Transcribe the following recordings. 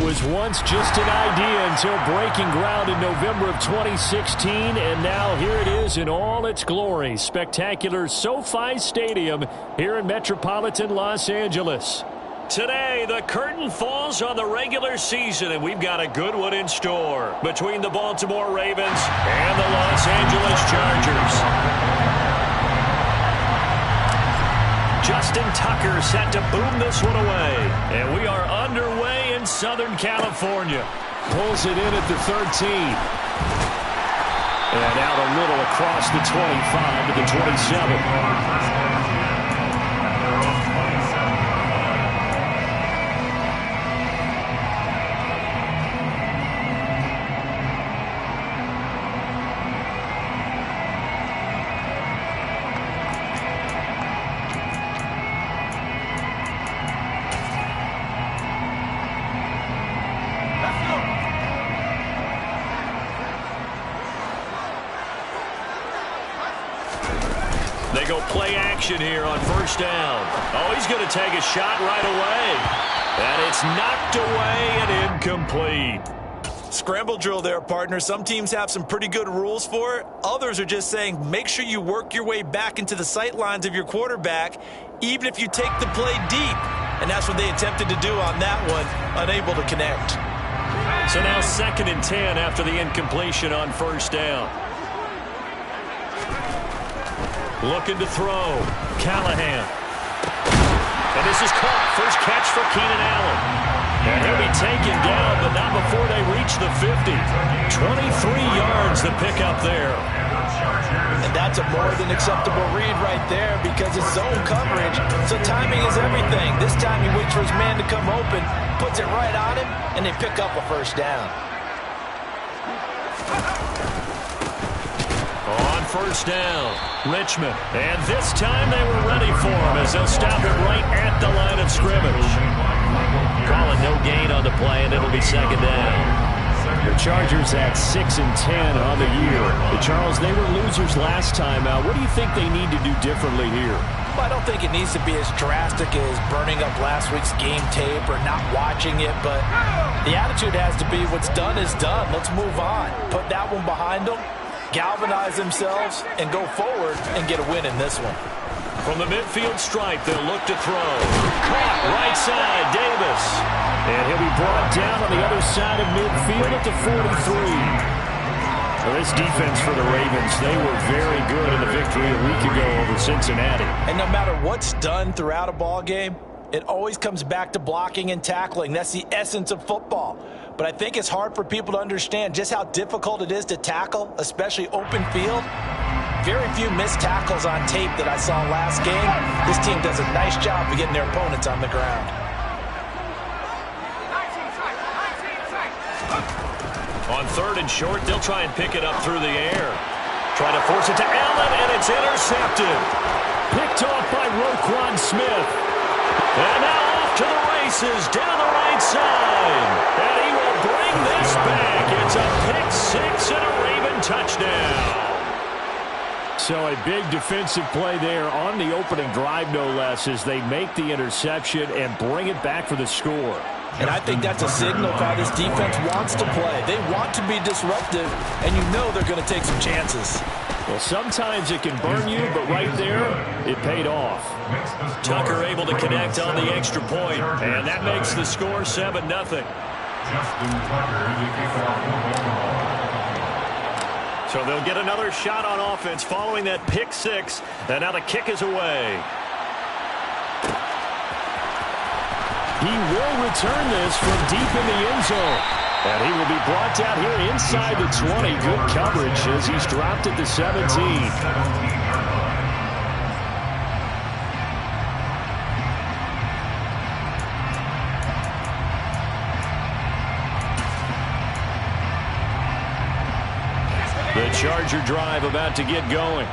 was once just an idea until breaking ground in November of 2016, and now here it is in all its glory. Spectacular SoFi Stadium here in metropolitan Los Angeles. Today, the curtain falls on the regular season, and we've got a good one in store between the Baltimore Ravens and the Los Angeles Chargers. Justin Tucker set to boom this one away. And we are underway in Southern California. Pulls it in at the 13. And out a little across the 25 to the 27. They go play action here on first down. Oh, he's going to take a shot right away. And it's knocked away and incomplete. Scramble drill there, partner. Some teams have some pretty good rules for it. Others are just saying make sure you work your way back into the sight lines of your quarterback, even if you take the play deep. And that's what they attempted to do on that one, unable to connect. So now 2nd and 10 after the incompletion on first down. Looking to throw. Callahan. And this is caught. First catch for Keenan Allen. And he'll be taken down, but not before they reach the 50. 23 yards to pick up there. And that's a more than acceptable read right there because it's zone coverage, so timing is everything. This time he waits for his man to come open, puts it right on him, and they pick up a first down. On first down, Richmond. And this time they were ready for him as they'll stop him right at the line of scrimmage. Calling no gain on the play, and it'll be 2nd down. The Chargers at 6 and 10 on the year. Charles, they were losers last time out. What do you think they need to do differently here? Well, I don't think it needs to be as drastic as burning up last week's game tape or not watching it, but the attitude has to be what's done is done. Let's move on. Put that one behind them, galvanize themselves, and go forward and get a win in this one. From the midfield stripe, they'll look to throw. Caught right side, Davis. And he'll be brought down on the other side of midfield at the 43. Well, this defense for the Ravens, they were very good in the victory a week ago over Cincinnati. And no matter what's done throughout a ball game, it always comes back to blocking and tackling. That's the essence of football. But I think it's hard for people to understand just how difficult it is to tackle, especially open field. Very few missed tackles on tape that I saw last game. This team does a nice job of getting their opponents on the ground. On 3rd and short, they'll try and pick it up through the air. Try to force it to Allen, and it's intercepted. Picked off by Roquan Smith. And now off to the races, down the right side. And he will bring this back. It's a pick-6 and a Raven touchdown. So a big defensive play there on the opening drive, no less, as they make the interception and bring it back for the score. And I think that's a signal of how this defense wants to play. They want to be disruptive, and you know they're going to take some chances. Well, sometimes it can burn you, but right there, it paid off. Tucker able to connect on the extra point, and that makes the score 7-0. So they'll get another shot on offense following that pick-6, and now the kick is away. He will return this from deep in the end zone. And he will be brought down here inside the 20. Good coverage as he's dropped at the 17. The Charger drive about to get going.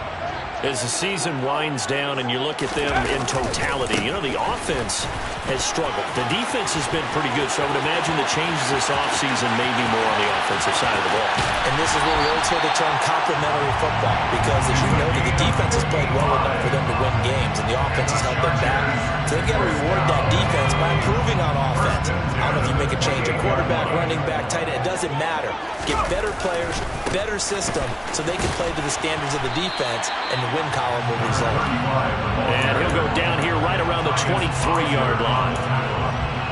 As the season winds down and you look at them in totality, you know, the offense has struggled. The defense has been pretty good, so I would imagine the changes this offseason may be more on the offensive side of the ball. And this is where we always hear the term complementary football, because as you noted, the defense has played well enough for them to win games, and the offense has held them back. So they've got to reward that defense by improving on offense. I don't know if you make a change, a quarterback, running back, tight end, it doesn't matter. Get better players, better system, so they can play to the standards of the defense, and the win column will result. And he'll go down here right around the 23-yard line.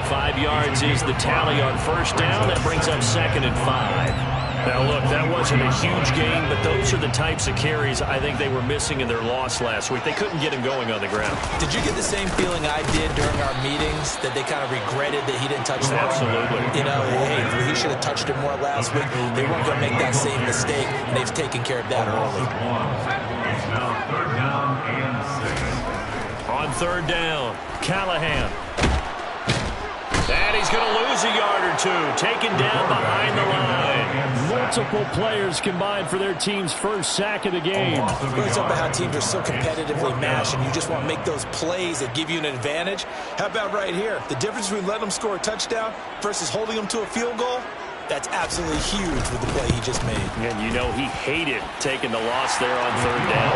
5 yards is the tally on first down. That brings up 2nd and 5. Now, look, that wasn't a huge game, but those are the types of carries I think they were missing in their loss last week. They couldn't get him going on the ground. Did you get the same feeling I did during our meetings, that they kind of regretted that he didn't touch the ball? Absolutely. You know, hey, he should have touched it more last week. They weren't going to make that same mistake, and they've taken care of that early. Now 3rd down and 6. On 3rd down, Callahan. And he's going to lose a yard or two. Taken down behind the line. Multiple players combined for their team's first sack of the game. Really talk about how teams are so competitively matched, and you just want to make those plays that give you an advantage. How about right here? The difference between letting them score a touchdown versus holding them to a field goal? That's absolutely huge with the play he just made. And you know he hated taking the loss there on 3rd down.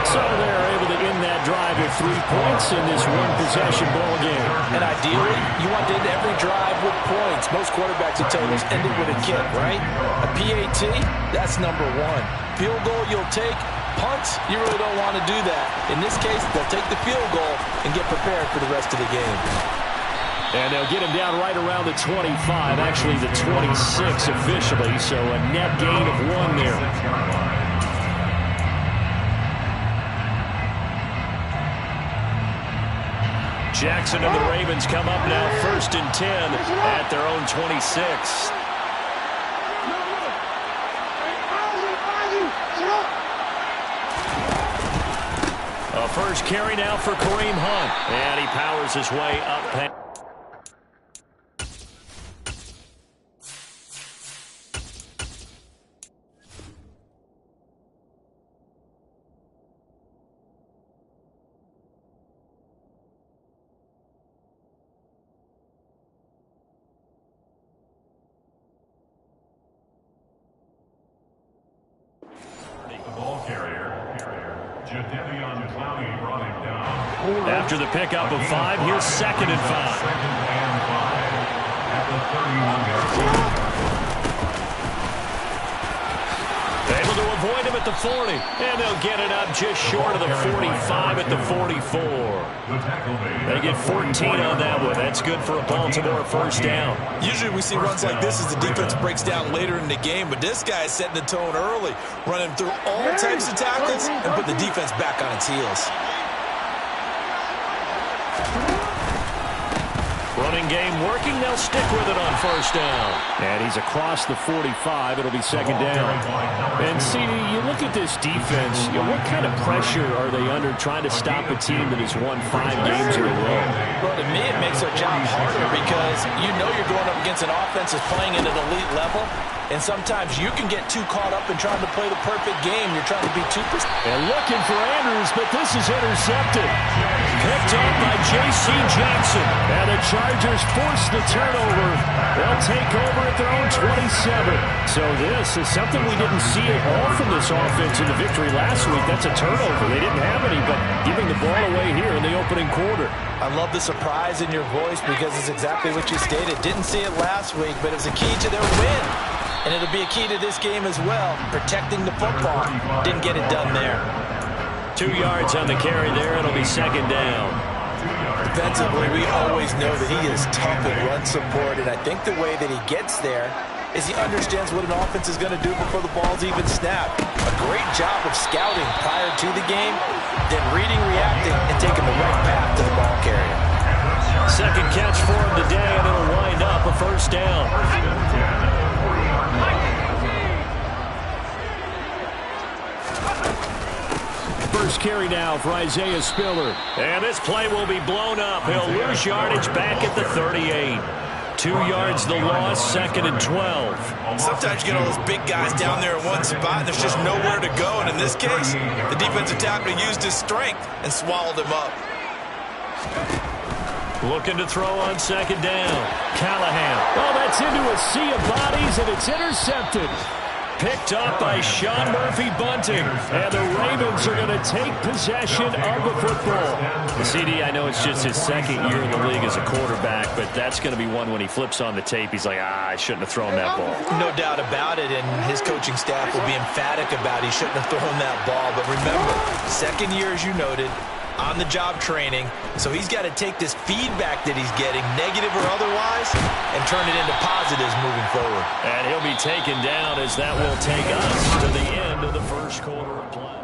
So they're able to end that drive with 3 points in this one-possession ball game. And ideally, you want to end every drive with points. Most quarterbacks would tell you end it with a kick, right? A PAT, that's number 1. Field goal you'll take. Punts, you really don't want to do that. In this case, they'll take the field goal and get prepared for the rest of the game. And they'll get him down right around the 25, actually the 26 officially, so a net gain of 1 there. Jackson and the Ravens come up now 1st and 10 at their own 26. A first carry now for Kareem Hunt, and he powers his way up. After the pickup of 5, here's 2nd and 5. Able to avoid him at the 40, and they'll get it up just short of the 45 at the 44. They get 14 on that one. That's good for a Baltimore first down. Usually we see runs like this as the defense breaks down later in the game, but this guy is setting the tone early, running through all types of tackles and put the defense back on its heels. Running game working. They'll stick with it on first down. And he's across the 45. It'll be 2nd down. And see, you look at this defense, you know, what kind of pressure are they under trying to stop a team that has won 5 games in a row? Well, to me, it makes their job harder because you know you're going up against an offense that's playing at an elite level. And sometimes you can get too caught up in trying to play the perfect game. You're trying to be too precise. And looking for Andrews, but this is intercepted. Picked up by J.C. Jackson. And the Chargers force the turnover. They'll take over at their own 27. So this is something we didn't see at all from this offense in the victory last week. That's a turnover. They didn't have any, but giving the ball away here in the opening quarter. I love the surprise in your voice because it's exactly what you stated. Didn't see it last week, but it was a key to their win. And it'll be a key to this game as well, protecting the football. Didn't get it done there. 2 yards on the carry there. It'll be 2nd down. Defensively, we always know that he is tough in run support, and I think the way that he gets there is he understands what an offense is going to do before the ball's even snapped. A great job of scouting prior to the game, then reading, reacting, and taking the right path to the ball carrier. 2nd catch for him today, and it'll wind up a first down. First carry now for Isaiah Spiller. And this play will be blown up. He'll lose yardage back at the 38. 2 yards the loss, 2nd and 12. Sometimes you get all those big guys down there in one spot, and there's just nowhere to go. And in this case, the defensive tackle used his strength and swallowed him up. Looking to throw on 2nd down. Callahan. Oh, that's into a sea of bodies, and it's intercepted. Picked up by Sean Murphy-Bunting. And the Ravens are going to take possession of the football. The CD, I know it's just his 2nd year in the league as a quarterback, but that's going to be one when he flips on the tape. He's like, I shouldn't have thrown that ball. No doubt about it, and his coaching staff will be emphatic about he shouldn't have thrown that ball. But remember, 2nd year, as you noted, on-the-job training, so he's got to take this feedback that he's getting, negative or otherwise, and turn it into positives moving forward. And he'll be taken down as that will take us to the end of the first quarter of play.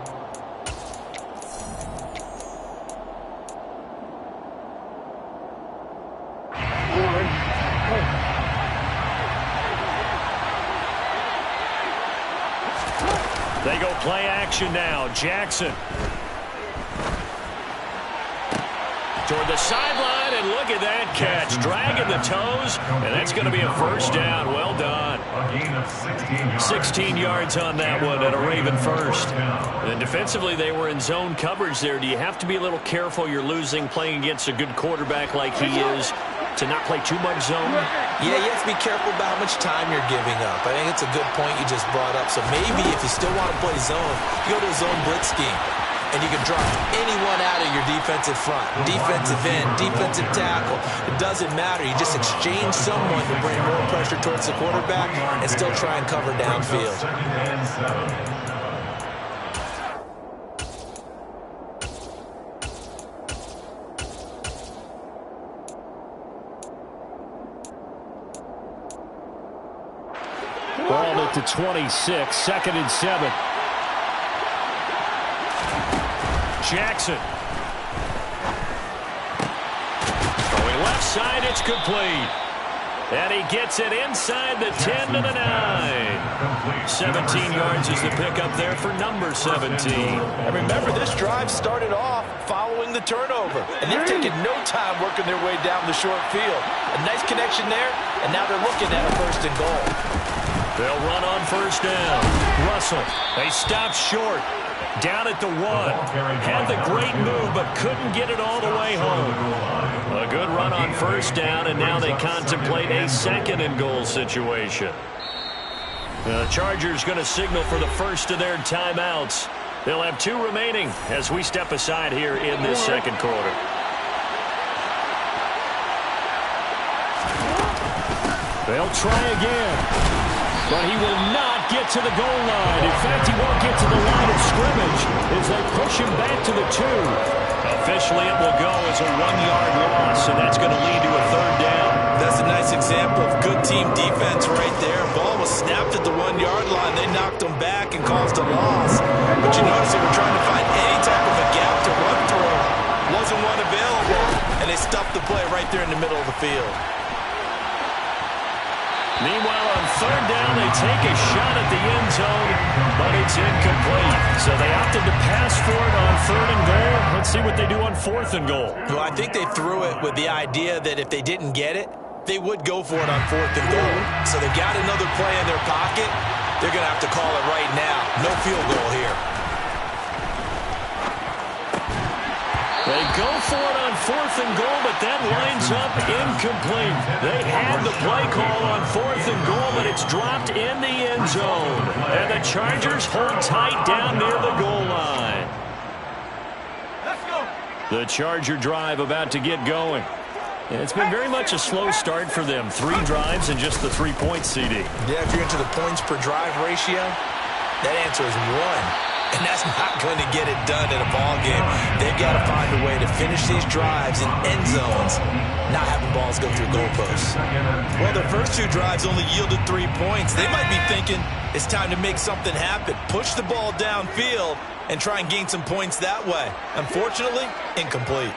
They go play action now. Jackson. Toward the sideline, and look at that catch. Dragging the toes, and that's going to be a first down. Well done. 16 yards on that one, and a Raven first. And defensively, they were in zone coverage there. Do you have to be a little careful? You're losing playing against a good quarterback like he is to not play too much zone? Yeah, you have to be careful about how much time you're giving up. I think it's a good point you just brought up. So maybe if you still want to play zone, you go to a zone blitz scheme. And you can drop anyone out of your defensive front, defensive end, defensive tackle. It doesn't matter. You just exchange someone to bring more pressure towards the quarterback and still try and cover downfield. Ball at the 26, 2nd and 7. Jackson. Going left side, it's complete. And he gets it inside the 10 to the 9. 17 yards is the pickup there for number 17. And remember, this drive started off following the turnover. And they're taking no time working their way down the short field. A nice connection there, and now they're looking at a 1st and goal. They'll run on 1st down. Russell, they stop short. Down at the 1. Had the great move, but couldn't get it all the way home. A good run on 1st down, and now they contemplate a 2nd and goal situation. The Chargers going to signal for the first of their timeouts. They'll have 2 remaining as we step aside here in this 2nd quarter. They'll try again. But he will not get to the goal line. In fact, he won't get to the line of scrimmage as they push him back to the 2. Officially, it will go as a 1-yard loss, and that's going to lead to a 3rd down. That's a nice example of good team defense right there. Ball was snapped at the 1-yard line. They knocked him back and caused a loss. But you notice they were trying to find any type of a gap to run through. Wasn't one available, and they stuffed the play right there in the middle of the field. Meanwhile, on 3rd down, they take a shot at the end zone, but it's incomplete. So they opted to pass for it on 3rd and goal. Let's see what they do on 4th and goal. Well, I think they threw it with the idea that if they didn't get it, they would go for it on 4th and goal. So they got another play in their pocket. They're going to have to call it right now. No field goal here. They go for it on 4th and goal, but that lines up incomplete. They had the play call on 4th and goal, but it's dropped in the end zone. And the Chargers hold tight down near the goal line. The Charger drive about to get going. And it's been very much a slow start for them. 3 drives and just the 3-point CD. Yeah, if you're into the points per drive ratio, that answer is 1. And that's not going to get it done in a ball game. They've got to find a way to finish these drives in end zones, not having balls go through goalposts. Well, their first 2 drives only yielded 3 points. They might be thinking it's time to make something happen. Push the ball downfield and try and gain some points that way. Unfortunately, incomplete.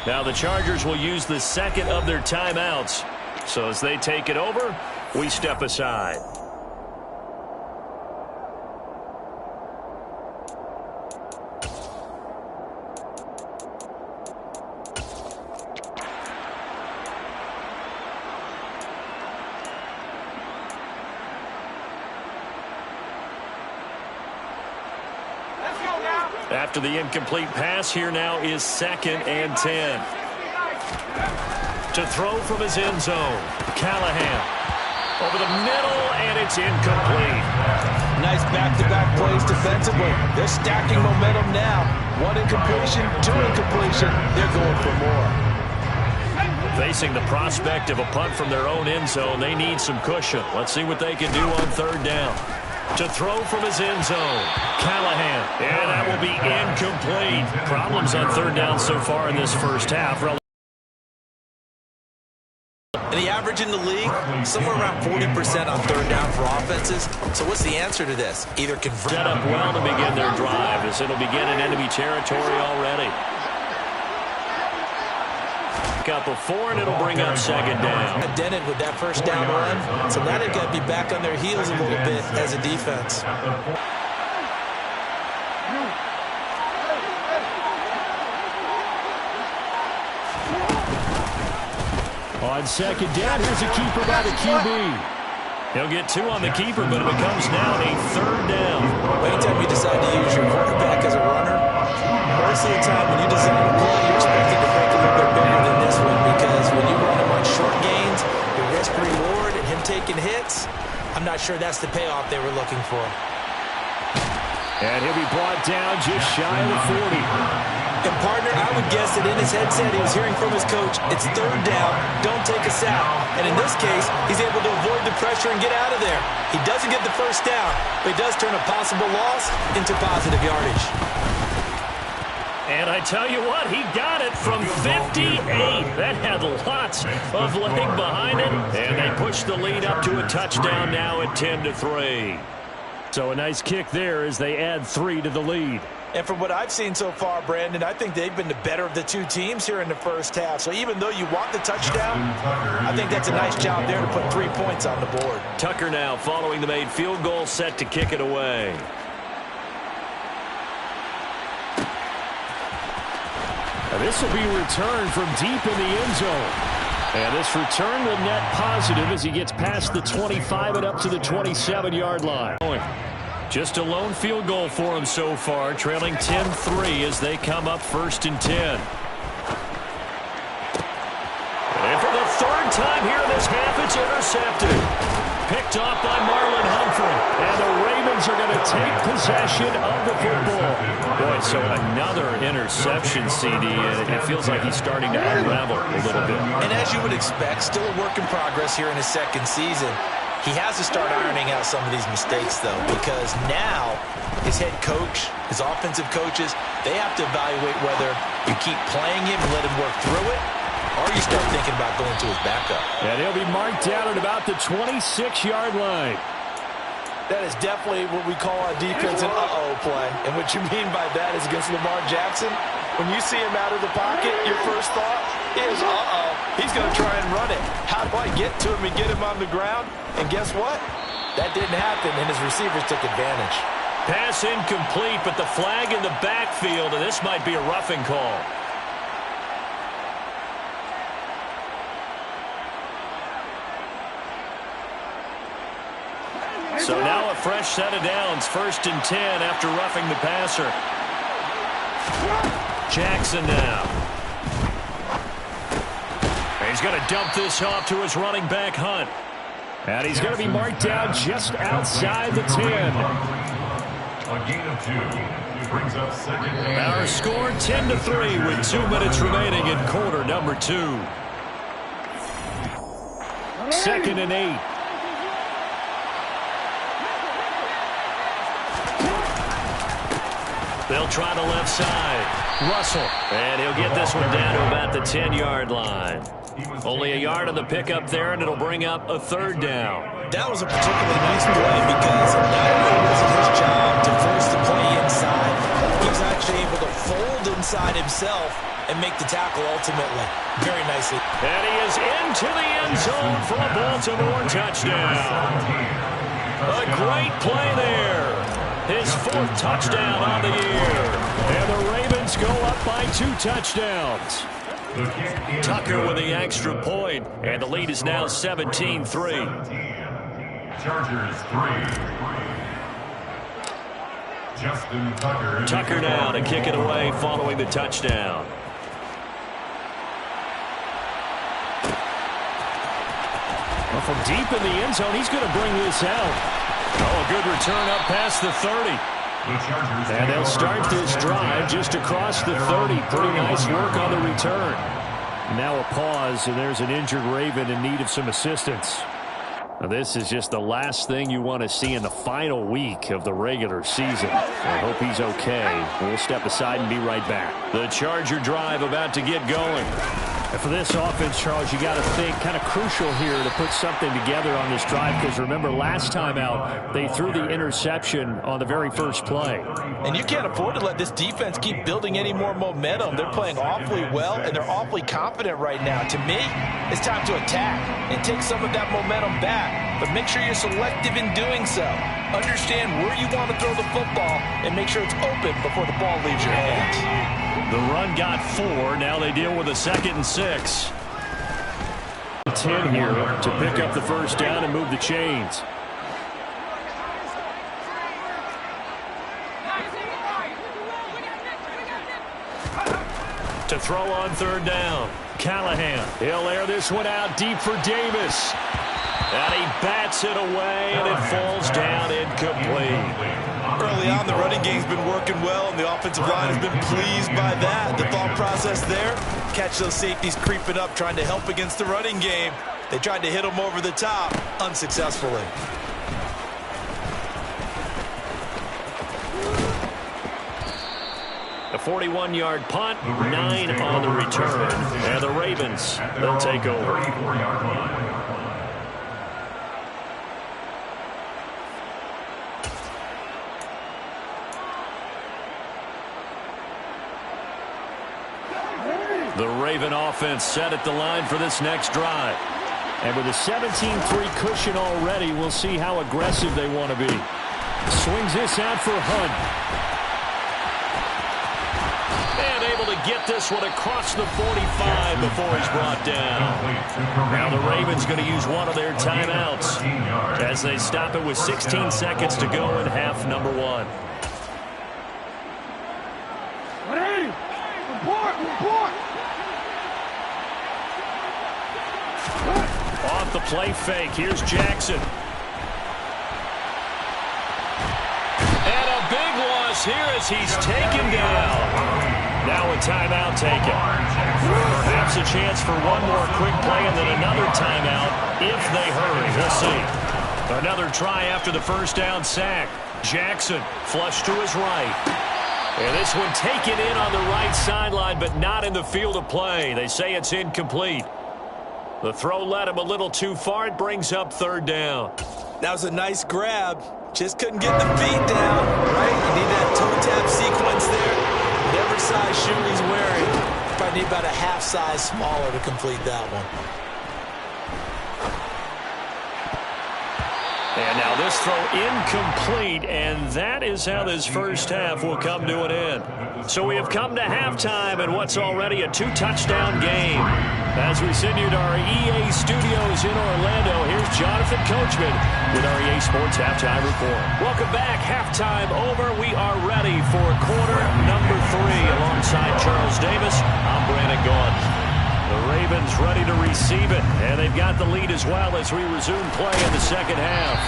Now the Chargers will use the 2nd of their timeouts. So as they take it over, we step aside. After the incomplete pass, here now is 2nd and 10. To throw from his end zone, Callahan. Over the middle, and it's incomplete. Nice back-to-back plays defensively. They're stacking momentum now. 1 incompletion, 2 incompletion. They're going for more. Facing the prospect of a punt from their own end zone, they need some cushion. Let's see what they can do on 3rd down. To throw from his end zone, Callahan. And that will be incomplete. Problems on 3rd down so far in this first half. And the average in the league, somewhere around 40% on 3rd down for offenses. So what's the answer to this? Either convert. Set up well to begin their drive as it'll begin in enemy territory already. Up a 4, and it'll bring up 2nd down. Dented with that 1st down run, so now they've got to be back on their heels a little bit as a defense. On 2nd down, here's a keeper by the QB. He'll get 2 on the keeper, but it becomes now a 3rd down. Anytime you decide to use your quarterback as a runner, most of the time when you design a play, you're expected to break a little bit bigger than this one, because when you run him on short gains, the risk-reward and him taking hits, I'm not sure that's the payoff they were looking for. And he'll be brought down just shy of the 40. And, partner, I would guess that in his headset he was hearing from his coach, it's 3rd down, don't take a sack. And in this case, he's able to avoid the pressure and get out of there. He doesn't get the 1st down, but he does turn a possible loss into positive yardage. And I tell you what, he got it from 58. That had lots of leg behind it. And they push the lead up to a touchdown now at 10-3. So a nice kick there as they add 3 to the lead. And from what I've seen so far, Brandon, I think they've been the better of the 2 teams here in the first half. So even though you want the touchdown, I think that's a nice job there to put 3 points on the board. Tucker now following the made field goal, set to kick it away. Now this will be returned from deep in the end zone. And this return will net positive as he gets past the 25 and up to the 27-yard line. Just a lone field goal for him so far, trailing 10-3 as they come up 1st and 10. And for the 3rd time here in this half, it's intercepted. Picked off by Marlon Humphrey. And the Ravens are going to take possession of the football. Boy, so another interception, CD. It feels like he's starting to unravel a little bit. And as you would expect, still a work in progress here in his 2nd season. He has to start ironing out some of these mistakes, though, because now his head coach, his offensive coaches, they have to evaluate whether you keep playing him and let him work through it, or you start thinking about going to his backup. And he'll be marked down at about the 26-yard line. That is definitely what we call a defense an uh-oh play. And what you mean by that is against Lamar Jackson, when you see him out of the pocket, your first thought is, uh-oh, he's going to try and run it. How do I get to him and get him on the ground? And guess what? That didn't happen, and his receivers took advantage. Pass incomplete, but the flag in the backfield, and this might be a roughing call. So now a fresh set of downs, 1st and 10 after roughing the passer. Jackson now. He's going to dump this off to his running back, Hunt. And he's going to be marked down just outside the 10. A gain of 2 brings up 2nd down. Our score 10-3 with 2 minutes remaining in quarter number 2. 2nd and 8. They'll try the left side. Russell. And he'll get this one down to about the 10-yard line. Only a yard on the pickup there, and it'll bring up a 3rd down. That was a particularly nice play because not only was it his job to force the play inside, he was actually able to fold inside himself and make the tackle ultimately. Very nicely. And he is into the end zone for a Baltimore touchdown. A great play there. His 4th touchdown on the year. And the Ravens go up by 2 touchdowns. Tucker with the extra point, and the lead is now 17-3. Chargers 3. Justin Tucker. Tucker now to kick it away following the touchdown. Well, from deep in the end zone, he's going to bring this out. Oh, a good return up past the 30. And they'll start this drive just across the 30. Pretty nice work on the return. Now a pause, and there's an injured Raven in need of some assistance. Now this is just the last thing you want to see in the final week of the regular season. I hope he's okay. We'll step aside and be right back. The Charger drive about to get going. And for this offense, Charles, you got to think kind of crucial here to put something together on this drive, because remember last time out they threw the interception on the very first play. And you can't afford to let this defense keep building any more momentum. They're playing awfully well, and they're awfully confident right now. To me, it's time to attack and take some of that momentum back, but make sure you're selective in doing so. Understand where you want to throw the football and make sure it's open before the ball leaves your hands. The run got 4. Now they deal with a 2nd and 6. 10 here to pick up the first down and move the chains. To throw on 3rd down. Callahan. He'll air this one out deep for Davis. And he bats it away, and it falls down incomplete. Early on, the running game's been working well, and the offensive line has been pleased by that. The thought process there, catch those safeties creeping up, trying to help against the running game. They tried to hit them over the top, unsuccessfully. A 41-yard punt, 9 on the return. And the Ravens, they'll take over. The Raven offense set at the line for this next drive. And with a 17-3 cushion already, we'll see how aggressive they want to be. Swings this out for Hunt. And able to get this one across the 45 before he's brought down. Now the Ravens going to use one of their timeouts as they stop it with 16 seconds to go in half number 1. Off the play fake. Here's Jackson. And a big loss here as he's taken down. Now a timeout taken. Perhaps a chance for one more quick play and then another timeout if they hurry. We'll see. Another try after the first down sack. Jackson flush to his right. And this one taken in on the right sideline, but not in the field of play. They say it's incomplete. The throw led him a little too far. It brings up 3rd down. That was a nice grab. Just couldn't get the feet down, right? You need that toe tap sequence there. Whatever size shoe he's wearing, probably need about a half size smaller to complete that one. And now this throw incomplete, and that is how this first half will come to an end. So we have come to halftime in what's already a 2-touchdown game. As we send you to our EA studios in Orlando, here's Jonathan Coachman with our EA Sports Halftime Report. Welcome back. Halftime over. We are ready for quarter number 3. Alongside Charles Davis, I'm Brandon Gaudin. The Ravens ready to receive it, and they've got the lead as well as we resume play in the second half.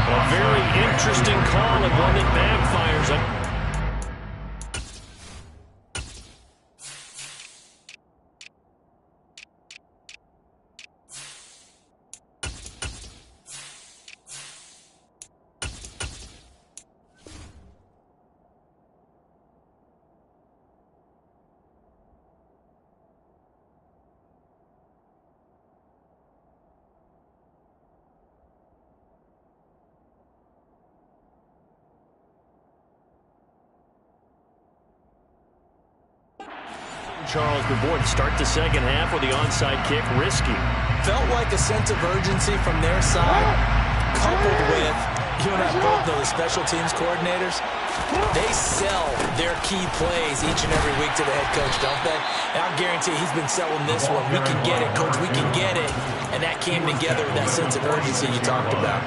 A very interesting call and one that backfires. Charles, but boy, to start the second half with the onside kick, risky. Felt like a sense of urgency from their side, coupled with, you and I both know the special teams coordinators, they sell their key plays each and every week to the head coach, don't they? And I guarantee he's been selling this one. We can get it, coach, we can get it. And that came together with that sense of urgency you talked about.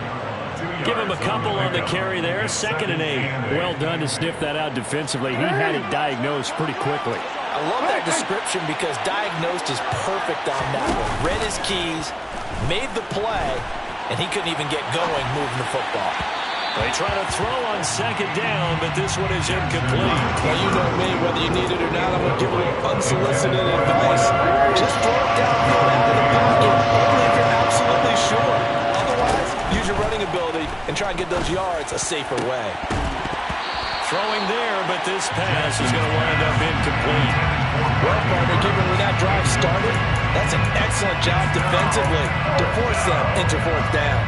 Give him a couple on the carry there. 2nd and 8. Well done to sniff that out defensively. He had it diagnosed pretty quickly. I love that description because diagnosed is perfect on that one. Read his keys, made the play, and he couldn't even get going moving the football. They try to throw on 2nd down, but this one is incomplete. Well, you know me, whether you need it or not, I'm going to give a little unsolicited advice. Just throw it downfield out of the pocket, only if you're absolutely sure. Otherwise, use your running ability and try and get those yards a safer way. Throwing there, but this pass is going to wind up incomplete. Well, partner, given when that drive started, that's an excellent job defensively to force them into 4th down.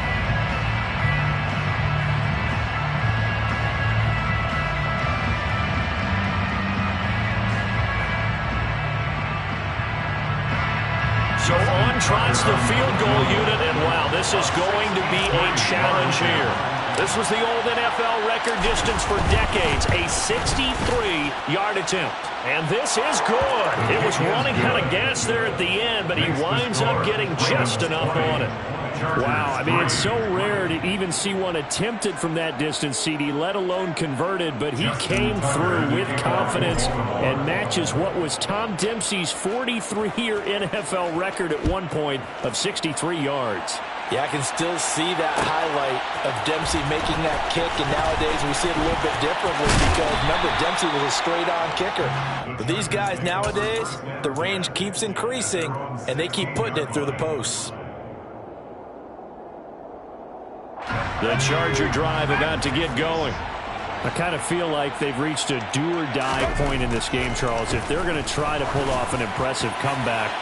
So on tries the field goal unit, and wow, this is going to be a challenge here. This was the old NFL record distance for decades, a 63-yard attempt. And this is good. It was running out of gas there at the end, but he winds up getting just enough on it. Wow, I mean, it's so rare to even see one attempted from that distance, CD, let alone converted, but he came through with confidence and matches what was Tom Dempsey's 43-year NFL record at one point of 63 yards. Yeah, I can still see that highlight of Dempsey making that kick, and nowadays we see it a little bit differently because, remember, Dempsey was a straight-on kicker. But these guys nowadays, the range keeps increasing, and they keep putting it through the posts. The Charger drive about to get going. I kind of feel like they've reached a do-or-die point in this game, Charles. If they're going to try to pull off an impressive comeback,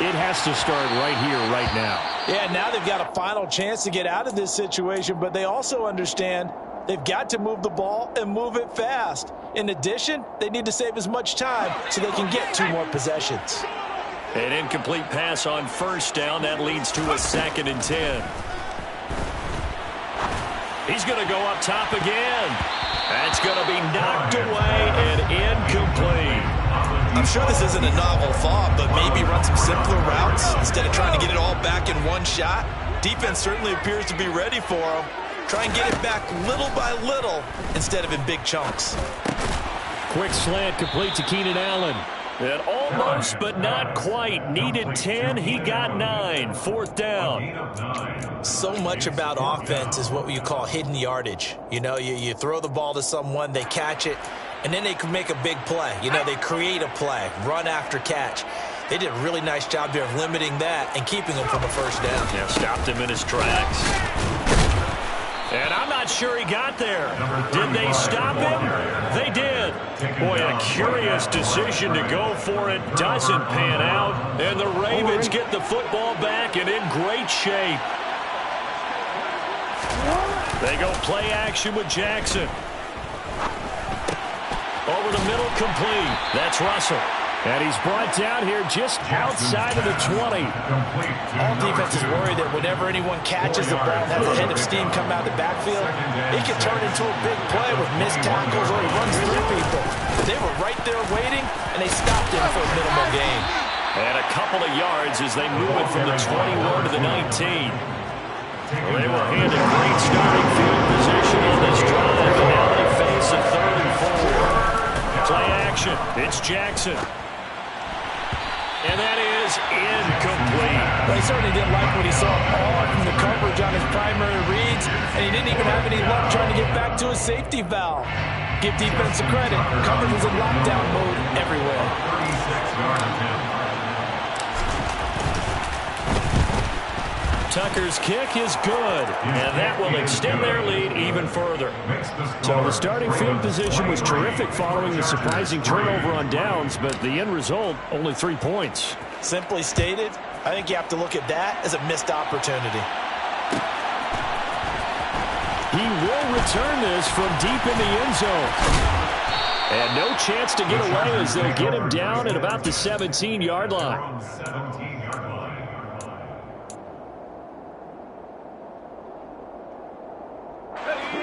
it has to start right here, right now. Yeah, now they've got a final chance to get out of this situation, but they also understand they've got to move the ball and move it fast. In addition, they need to save as much time so they can get 2 more possessions. An incomplete pass on 1st down. That leads to a 2nd and 10. He's going to go up top again. That's going to be knocked away and incomplete. I'm sure this isn't a novel thought, but maybe run some simpler routes instead of trying to get it all back in one shot. Defense certainly appears to be ready for him. Try and get it back little by little instead of in big chunks. Quick slant complete to Keenan Allen. And almost, but not quite. Needed 10. He got 9. 4th down. So much about offense is what you call hidden yardage. You know, you throw the ball to someone, they catch it, and then they can make a big play. You know, they create a play, run after catch. They did a really nice job here of limiting that and keeping him from a 1st down. Yeah, stopped him in his tracks. And I'm not sure he got there. Did they stop him? They did. Boy, a curious decision to go for it. Doesn't pan out. And the Ravens get the football back and in great shape. They go play action with Jackson. Over the middle, complete. That's Russell. And he's brought down here just outside of the 20. All defenses worry that whenever anyone catches the ball and has a head of steam come out of the backfield, it can turn into a big play with missed tackles or he runs through people. But they were right there waiting, and they stopped him for a minimal gain. And a couple of yards as they move it from the 21 to the 19. Well, they were handed great starting field position on this drive, and now they face a 3rd and 4. Play action. It's Jackson. And that is incomplete. Well, he certainly didn't like what he saw all from the coverage on his primary reads, and he didn't even have any luck trying to get back to his safety valve. Give defense credit. Coverage was in lockdown mode everywhere. Tucker's kick is good, and that will extend their lead even further. So the starting field position was terrific following the surprising turnover on downs, but the end result, only 3 points. Simply stated, I think you have to look at that as a missed opportunity. He will return this from deep in the end zone. And no chance to get away as they'll get him down at about the 17-yard line.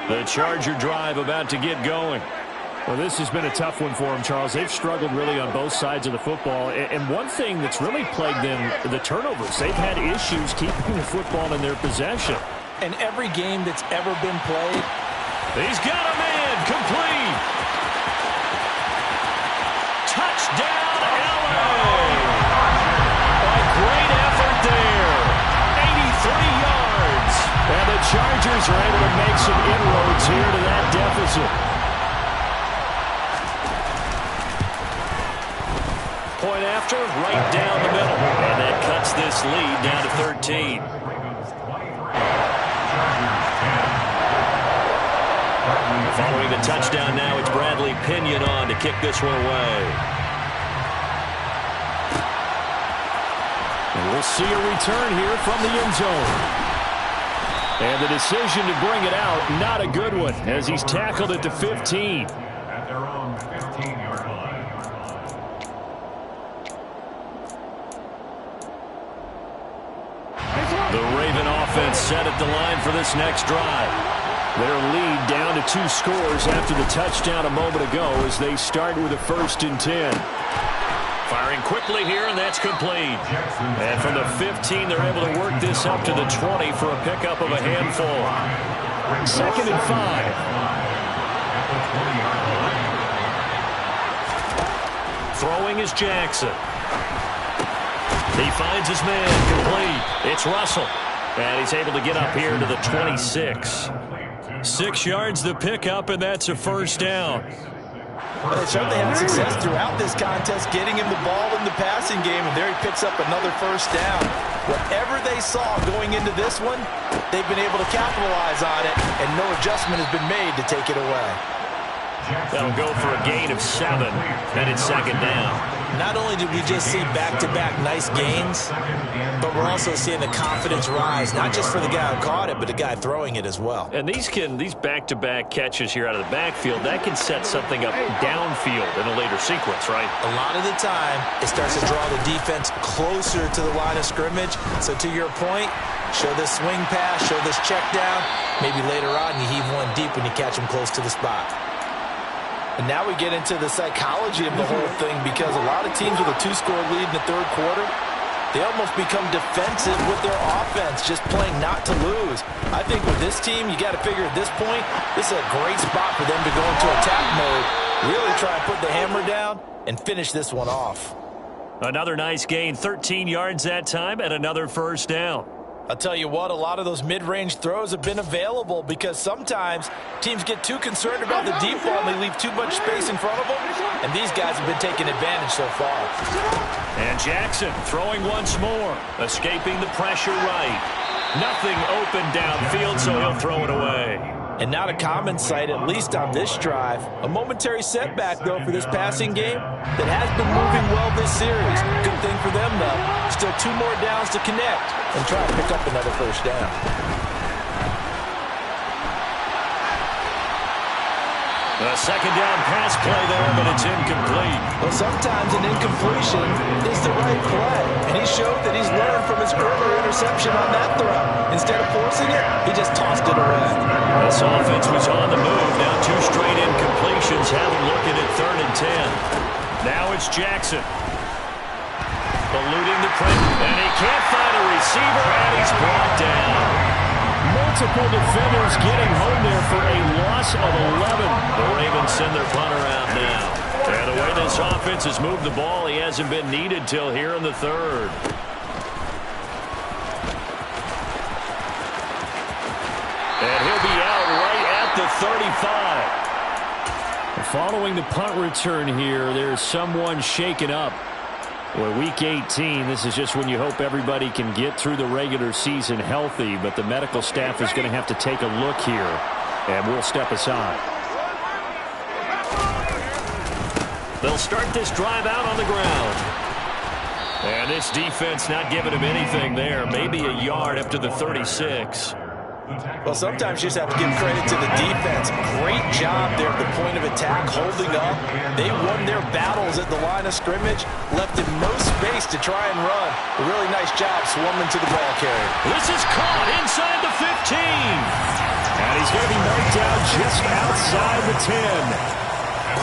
The Charger drive about to get going. Well, this has been a tough one for them, Charles. They've struggled really on both sides of the football. And one thing that's really plagued them, the turnovers. They've had issues keeping the football in their possession. in every game that's ever been played. He's got a man, complete. Touchdown, LA. A great effort there. 83 yards. And the Chargers are able to make some inroads here to that deficit. Point after, right down the middle. And that cuts this lead down to 13. Following the touchdown now, it's Bradley Pinion on to kick this one away. And we'll see a return here from the end zone. And the decision to bring it out, not a good one, as he's tackled at the 15. At their own 15-yard line. The Raven offense set at the line for this next drive. Their lead down to 2 scores after the touchdown a moment ago as they start with a 1st and 10. Firing quickly here, and that's complete. And from the 15, they're able to work this up to the 20 for a pickup of a handful. 2nd and 5. Throwing is Jackson. He finds his man, complete. It's Russell. And he's able to get up here to the 26. 6 yards the pickup, and that's a 1st down. Well, they certainly had success throughout this contest, getting him the ball in the passing game, and there he picks up another 1st down. Whatever they saw going into this one, they've been able to capitalize on it, and no adjustment has been made to take it away. That'll go for a gain of 7, and it's 2nd down. Not only did we just see back-to-back nice gains, but we're also seeing the confidence rise, not just for the guy who caught it, but the guy throwing it as well. And these back-to-back catches here out of the backfield, that can set something up downfield in a later sequence, right? A lot of the time, it starts to draw the defense closer to the line of scrimmage. So to your point, show this swing pass, show this check down. Maybe later on you heave one deep when you catch him close to the spot. And now we get into the psychology of the whole thing, because a lot of teams with a 2-score lead in the 3rd quarter, they almost become defensive with their offense, just playing not to lose. I think with this team, you got to figure at this point, this is a great spot for them to go into attack mode, really try and put the hammer down and finish this one off. Another nice gain, 13 yards that time, and another 1st down. I'll tell you what, a lot of those mid-range throws have been available, because sometimes teams get too concerned about the deep ball and they leave too much space in front of them, and these guys have been taking advantage so far. And Jackson throwing once more, escaping the pressure right. Nothing open downfield, so he'll throw it away. And not a common sight, at least on this drive. A momentary setback, though, for this passing game that has been moving well this series. Good thing for them, though. Still 2 more downs to connect and try to pick up another 1st down. A 2nd down pass play there, but it's incomplete. Well, sometimes an incompletion is the right play. And he showed that he's learned from his earlier interception on that throw. Instead of forcing it, he just tossed it away. This offense was on the move. Now 2 straight incompletions. Have him looking at 3rd and 10. Now it's Jackson. Eluding the pressure. And he can't find a receiver, and he's brought down. Multiple defenders getting home there for a loss of 11. The Ravens send their punter out now. And the way this offense has moved the ball, he hasn't been needed till here in the 3rd. And he'll be out right at the 35. Following the punt return here, there's someone shaken up. Well, week 18, this is just when you hope everybody can get through the regular season healthy, but the medical staff is going to have to take a look here, and we'll step aside. They'll start this drive out on the ground. And this defense not giving him anything there, maybe a yard up to the 36. Well, sometimes you just have to give credit to the defense. Great job there at the point of attack, holding up. They won their battles at the line of scrimmage, left him no space to try and run. A really nice job swarming to the ball carrier. This is caught inside the 15. And he's going to be knocked down just outside the 10.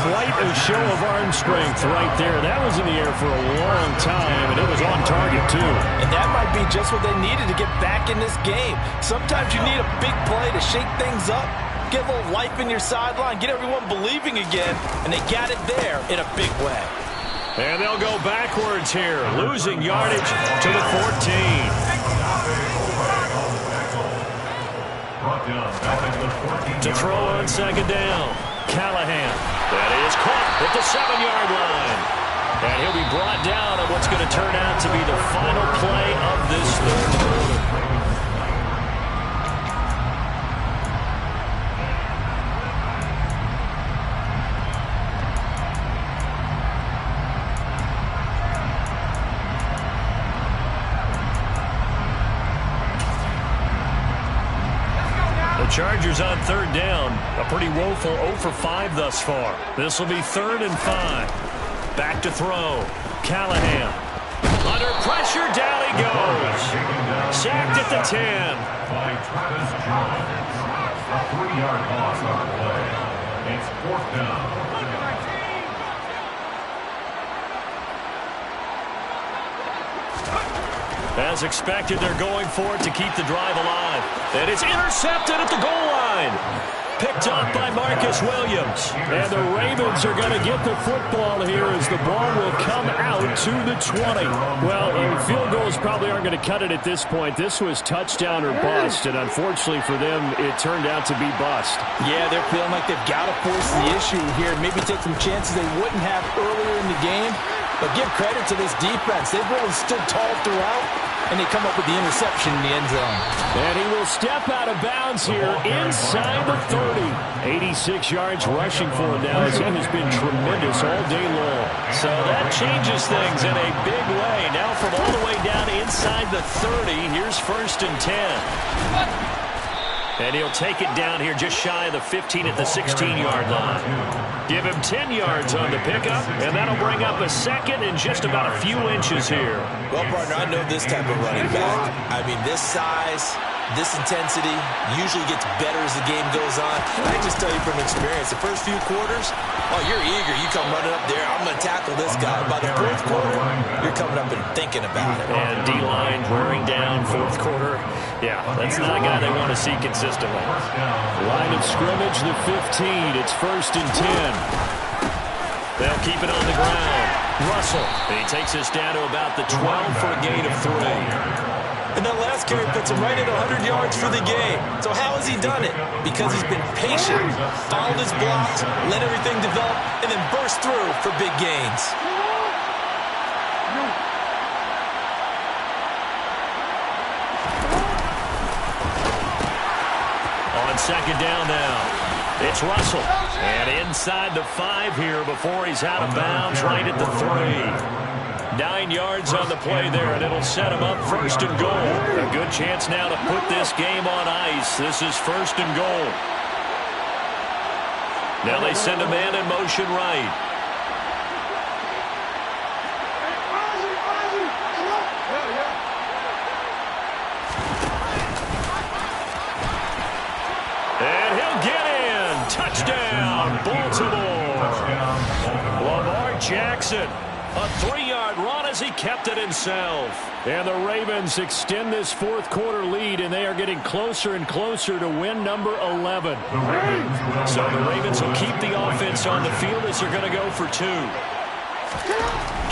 quite a show of arm strength right there. That was in the air for a long time, and it was on target, too. And that might be just what they needed to get back in this game. Sometimes you need a big play to shake things up, get a little life in your sideline, get everyone believing again, and they got it there in a big way. And they'll go backwards here, losing yardage to the 14. To throw on second down, Callahan. That is caught at the 7-yard line. And he'll be brought down on what's going to turn out to be the final play of this third quarter. Chargers on third down. A pretty woeful 0 for 5 thus far. This will be 3rd and 5. Back to throw. Callahan. Under pressure, down he goes. Sacked at the 10. By Travis Jones. A 3-yard loss on the play. It's 4th down. As expected, they're going for it to keep the drive alive. And it's intercepted at the goal line. Picked up by Marcus Williams. And the Ravens are going to get the football here as the ball will come out to the 20. Well, field goals probably aren't going to cut it at this point. This was touchdown or bust, and unfortunately for them, it turned out to be bust. Yeah, they're feeling like they've got to force the issue here, maybe take some chances they wouldn't have earlier in the game. But give credit to this defense. They've really stood tall throughout, and they come up with the interception in the end zone. And he will step out of bounds here inside the 30. 86 yards rushing for him now, as he has been tremendous all day long. So that changes things in a big way. Now from all the way down inside the 30, here's 1st and 10. And he'll take it down here just shy of the 15 at the 16-yard line. Give him 10 yards on the pickup, and that'll bring up a 2nd and just about a few inches here. Well, partner, I know this type of running back. I mean, this size, this intensity usually gets better as the game goes on. I can just tell you from experience, the first few quarters, oh, you're eager. You come running up there, I'm going to tackle this guy. By the 4th quarter, you're coming up and thinking about it. And D-line wearing down 4th quarter. Yeah, that's not a guy they want to see consistently. Line of scrimmage, the 15. It's 1st and 10. They'll keep it on the ground. Russell. He takes us down to about the 12 for a gain of 3. And that last carry puts him right at 100 yards for the game. So how has he done it? Because he's been patient, followed his blocks, let everything develop, and then burst through for big gains. On second down now, it's Russell. And inside the 5 here before he's out of bounds right at the 3. 9 yards on the play there, and it'll set him up 1st and goal. A good chance now to put this game on ice. This is 1st and goal. Now they send a man in motion right. And he'll get in. Touchdown, Baltimore. Lamar Jackson. A 3-yard run as he kept it himself. And the Ravens extend this 4th quarter lead, and they are getting closer and closer to win number 11. So the Ravens will keep the offense on the field as they're going to go for 2.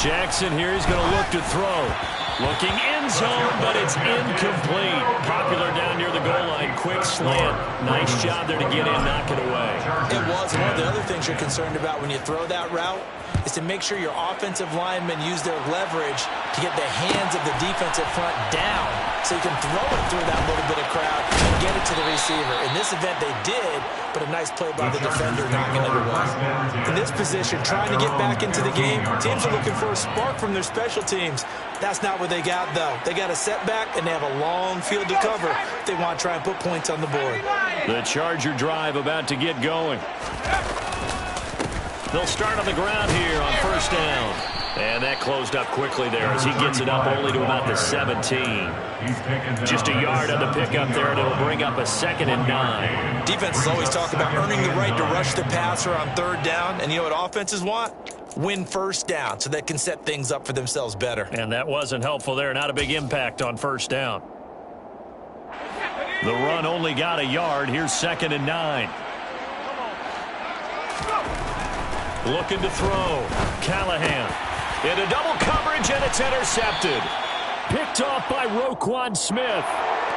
Jackson here is going to look to throw. Looking end zone, but it's incomplete. Popular down near the goal line. Quick slant. Nice job there to get in, knock it away. It was. One of the other things you're concerned about when you throw that route is to make sure your offensive linemen use their leverage to get the hands of the defensive front down so you can throw it through that little bit of crowd and get it to the receiver. In this event, they did, but a nice play by the defender knocking it away. In this position, trying to get back into the game, teams are looking for a spark from their special teams. That's not what they got, though. They got a setback, and they have a long field to cover if they want to try and put points on the board. The Charger drive about to get going. They'll start on the ground here on first down. And that closed up quickly there as he gets it up only to about the 17. Just a yard on the pickup there, and it'll bring up a 2nd and 9. Defenses always talk about earning the right to rush the passer on 3rd down. And you know what offenses want? Win first down so they can set things up for themselves better. And that wasn't helpful there. Not a big impact on first down. The run only got a yard. Here's 2nd and 9. Looking to throw. Callahan. Into double coverage, and it's intercepted. Picked off by Roquan Smith.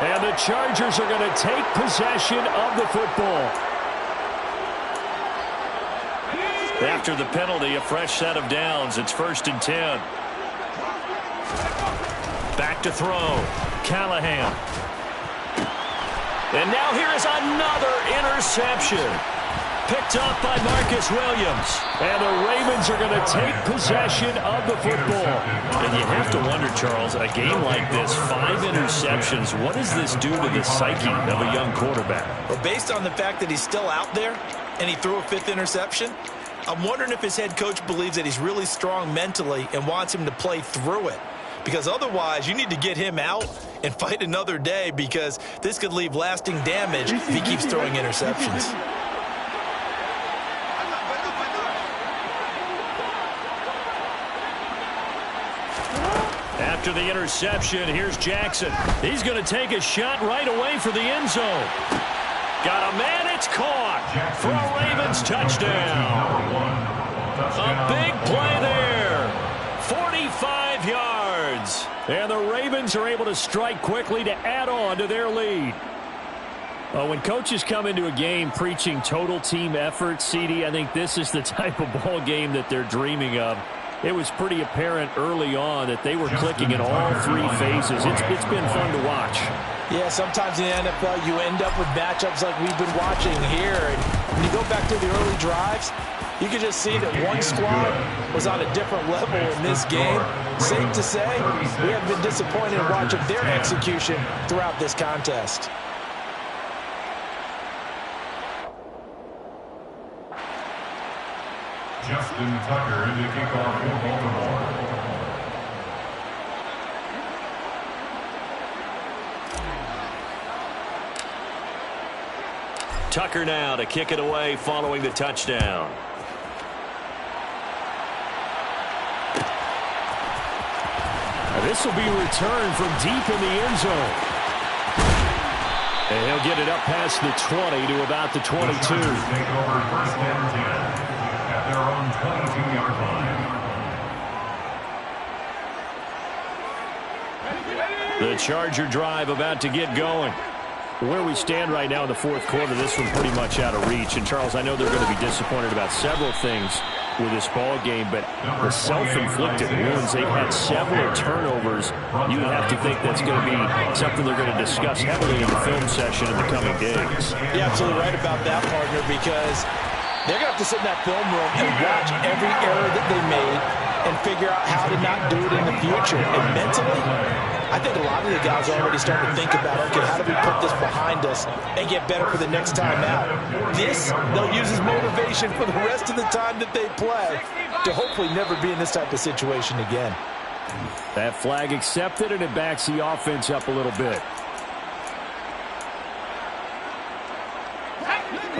And the Chargers are going to take possession of the football. After the penalty, a fresh set of downs. It's 1st and 10. Back to throw. Callahan. And now here is another interception. Picked up by Marcus Williams. And the Ravens are going to take possession of the football. And you have to wonder, Charles, a game like this, 5 interceptions, what does this do to the psyche of a young quarterback? Well, based on the fact that he's still out there and he threw a 5th interception, I'm wondering if his head coach believes that he's really strong mentally and wants him to play through it. Because otherwise, you need to get him out and fight another day, because this could leave lasting damage if he keeps throwing interceptions. After the interception, here's Jackson. He's going to take a shot right away for the end zone. Got a man, it's caught for a Ravens touchdown. A big play there. 45 yards. And the Ravens are able to strike quickly to add on to their lead. When coaches come into a game preaching total team effort, CD, I think this is the type of ball game that they're dreaming of. It was pretty apparent early on that they were clicking in all 3 phases. It's been fun to watch. Yeah, sometimes in the NFL you end up with matchups like we've been watching here. And when you go back to the early drives, you can just see that one squad was on a different level in this game. Safe to say, we have been disappointed in watching their execution throughout this contest. Justin Tucker in the kickoff for Baltimore. Tucker now to kick it away following the touchdown. This will be returned from deep in the end zone. And he'll get it up past the 20 to about the 22. The Chargers take over 1st and 10 at their own 22-yard line. The Charger drive about to get going. Where we stand right now in the 4th quarter, this one pretty much out of reach. And, Charles, I know they're going to be disappointed about several things with this ball game, but the self-inflicted wounds, they've had several turnovers. You would have to think that's going to be something they're going to discuss heavily in the film session in the coming days. You're absolutely right about that, partner, because they're going to have to sit in that film room and watch every error that they made and figure out how to not do it in the future. And mentally, I think a lot of the guys are already starting to think about, okay, how do we put this behind us and get better for the next time out? This, they'll use as motivation for the rest of the time that they play to hopefully never be in this type of situation again. That flag accepted, and it backs the offense up a little bit.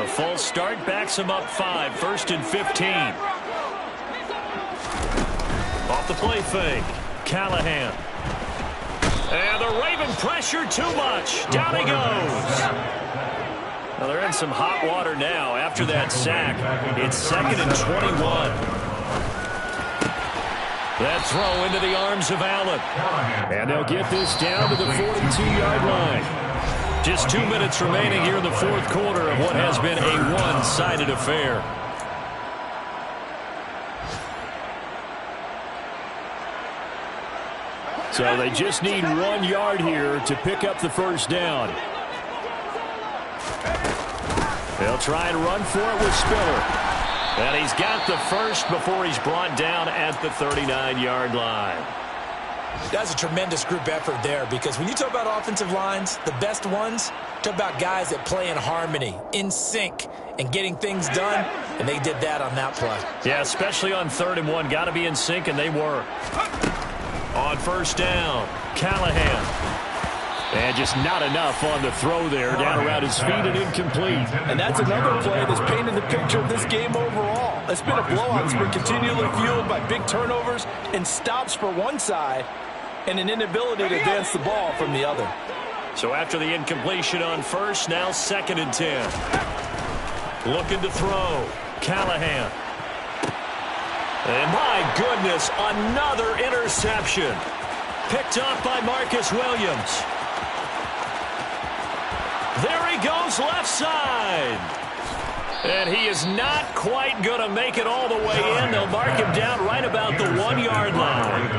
A false start backs them up 5, 1st and 15. Off the play fake. Callahan. And the Raven pressure too much. Down he goes. Well, they're in some hot water now after that sack. It's 2nd and 21. That throw into the arms of Allen. And they'll get this down to the 42-yard line. Just 2 minutes remaining here in the 4th quarter of what has been a one-sided affair. So they just need 1 yard here to pick up the first down. They'll try and run for it with Spiller. And he's got the first before he's brought down at the 39-yard line. That's a tremendous group effort there, because when you talk about offensive lines, the best ones, talk about guys that play in harmony, in sync, and getting things done. And they did that on that play. Yeah, especially on 3rd and 1. Got to be in sync, and they were. On 1st down, Callahan. And just not enough on the throw there. Down around his feet and incomplete. And that's another play that's painted the picture of this game overall. It's been a blowout. It's been continually fueled by big turnovers and stops for one side and an inability to advance the ball from the other. So after the incompletion on 1st, now 2nd and 10. Looking to throw. Callahan. And my goodness, another interception. Picked off by Marcus Williams. There he goes, left side. And he is not quite going to make it all the way in. They'll mark him down right about the 1-yard line.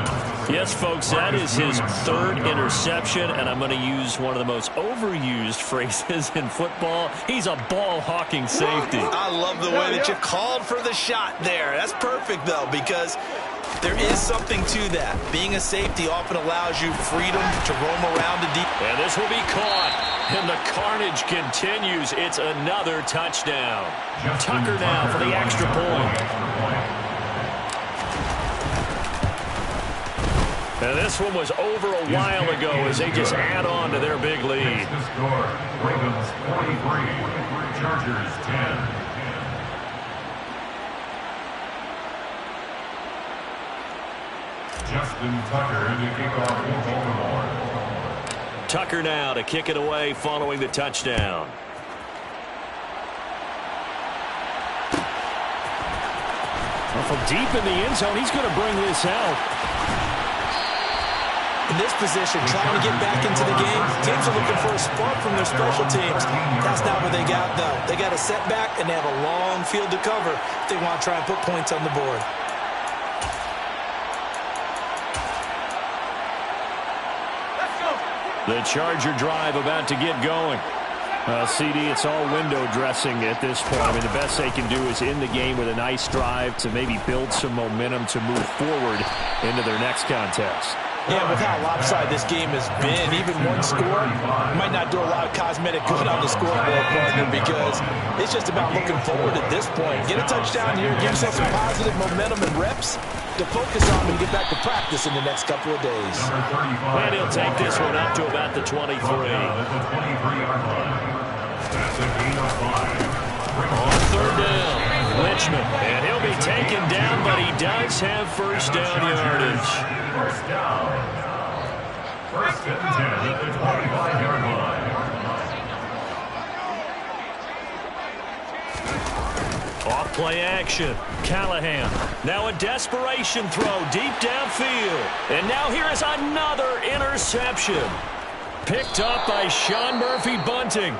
Yes, folks, that is his 3rd interception, and I'm going to use one of the most overused phrases in football. He's a ball-hawking safety. I love the way that you called for the shot there. That's perfect, though, because there is something to that. Being a safety often allows you freedom to roam around the deep. And this will be caught, and the carnage continues. It's another touchdown. Tucker now for the extra point. And this one was over a while ago as they just add on to their big lead. The score, Ravens 43, Chargers 10. Justin Tucker to kick off for Baltimore. Tucker now to kick it away following the touchdown. Well, from deep in the end zone, he's going to bring this out. In this position, trying to get back into the game, teams are looking for a spark from their special teams. That's not what they got, though. They got a setback, and they have a long field to cover if they want to try and put points on the board. The Charger drive about to get going. CD, it's all window dressing at this point. I mean, the best they can do is end the game with a nice drive to maybe build some momentum to move forward into their next contest. Yeah, with how lopsided this game has been, even one score might not do a lot of cosmetic good on the scoreboard, partner, because it's just about looking forward at this point. Get a touchdown here, give yourself some positive momentum and reps to focus on and get back to practice in the next couple of days. And he'll take this one up to about the 23. That's a gain of 5. On 3rd down, Richmond. And he'll be taken down, but he does have 1st down yardage. First down. 1st and 10 at the 25-yard line. Off play action. Callahan. Now a desperation throw deep downfield. And now here is another interception. Picked up by Sean Murphy-Bunting.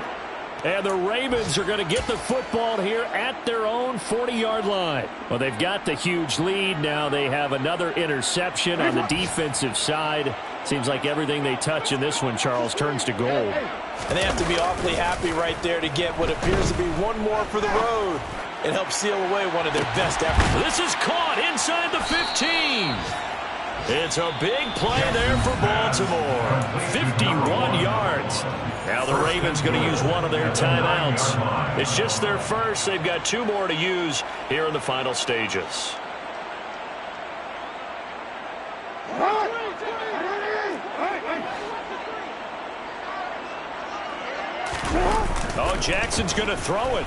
And the Ravens are going to get the football here at their own 40-yard line. Well, they've got the huge lead. Now they have another interception on the defensive side. Seems like everything they touch in this one, Charles, turns to gold. And they have to be awfully happy right there to get what appears to be one more for the road and help seal away one of their best efforts. This is caught inside the 15. It's a big play there for Baltimore. 51 yards. Now the Ravens going to use one of their timeouts. It's just their first. They've got 2 more to use here in the final stages. Oh, Jackson's going to throw it.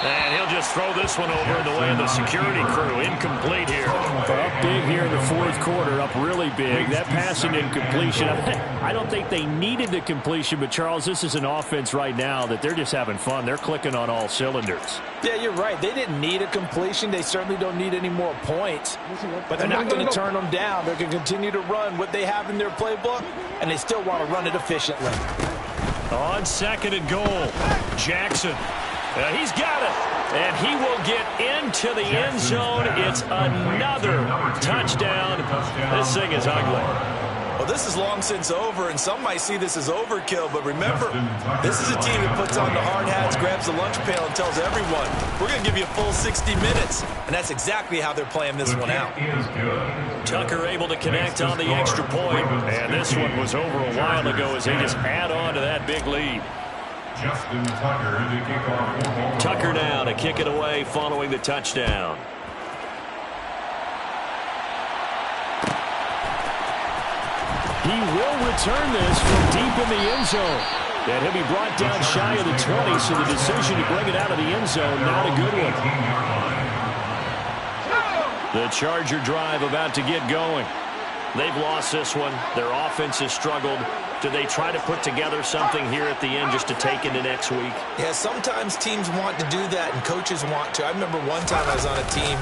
And he'll just throw this one over in the way of the security crew. Incomplete here. Up big here in the 4th quarter. Up really big. That passing incompletion. I don't think they needed the completion, but, Charles, this is an offense right now that they're just having fun. They're clicking on all cylinders. Yeah, you're right. They didn't need a completion. They certainly don't need any more points. But they're not going to turn them down. They're going to continue to run what they have in their playbook, and they still want to run it efficiently. On 2nd and goal, Jackson. He's got it, and he will get into the end zone. It's another touchdown. This thing is ugly. Well, this is long since over, and some might see this as overkill, but remember, this is a team that puts on the hard hats, grabs the lunch pail, and tells everyone, we're going to give you a full 60 minutes, and that's exactly how they're playing this one out. Tucker able to connect on the extra point, and this one was over a while ago as they just add on to that big lead. Justin Tucker to kick off. Tucker now to kick it away following the touchdown. He will return this from deep in the end zone. And he'll be brought down shy of the 20, so the decision to bring it out of the end zone, not a good one. The Charger drive about to get going. They've lost this one. Their offense has struggled. Do they try to put together something here at the end just to take into next week? Yeah, sometimes teams want to do that and coaches want to. I remember one time I was on a team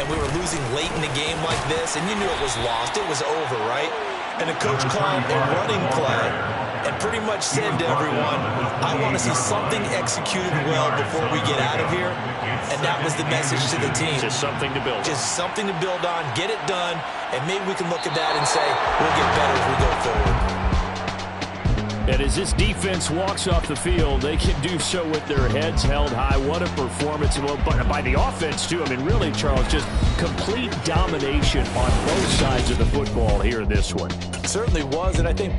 and we were losing late in the game like this, and you knew it was lost. It was over, right? And the coach called a running play and pretty much said to everyone, I want to see something executed well before we get out of here. And that was the message to the team. Just something to build on. Just something to build on, get it done, and maybe we can look at that and say, we'll get better as we go forward. And as this defense walks off the field, they can do so with their heads held high. What a performance by the offense, too. I mean, really, Charles, just complete domination on both sides of the football here in this one. Certainly was, and I think